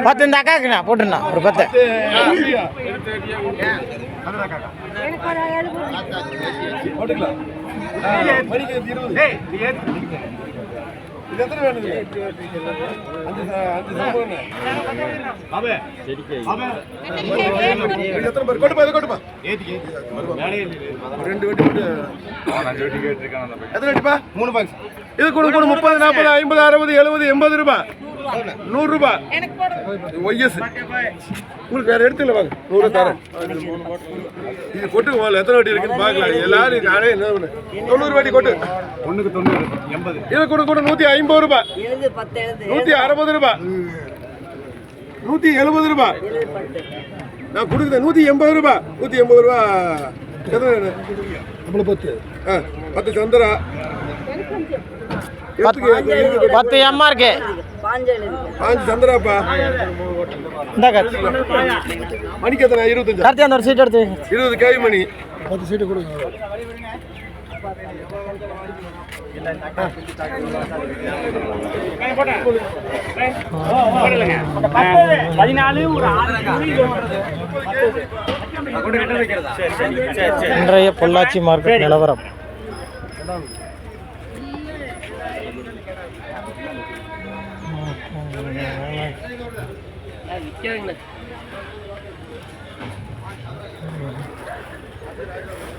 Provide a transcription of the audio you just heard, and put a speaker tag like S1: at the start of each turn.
S1: பத்து இந்த அக்காக்குண்ணா போட்டுண்ணா ஒரு 10.
S2: இது கூட 30 40 50 60 70 80 ரூபாய் 100 ரூபாய் ஒய்எஸ் உங்களுக்கு வேற எடுத்துல வாங்க 100 தரேன். இது கொட்டு எத்தனை வாட்டி இருக்குன்னு பார்க்கலாம். எல்லாரும் நானே என்ன 90 வாட்டி கொட்டு. ஒண்ணுக்கு 90 80. இது கூட 150 ரூபாய் 160 ரூபாய் 170 ரூபாய் நான் கொடுக்குறேன். 180 ரூபாய் 180 ரூபாய் எத்தனை 10 சந்திரா
S1: 10 எம்மா இருக்கு.
S2: 5 சந்திராப்பா மணிக்கு எத்தனை 25
S1: அந்த ஒரு சீட் எடுத்து
S2: 20 கேவி மணி 10 சீட்டு கொடுங்க.
S1: இன்றைய பொள்ளாச்சி மார்க்கெட் நிலவரம்.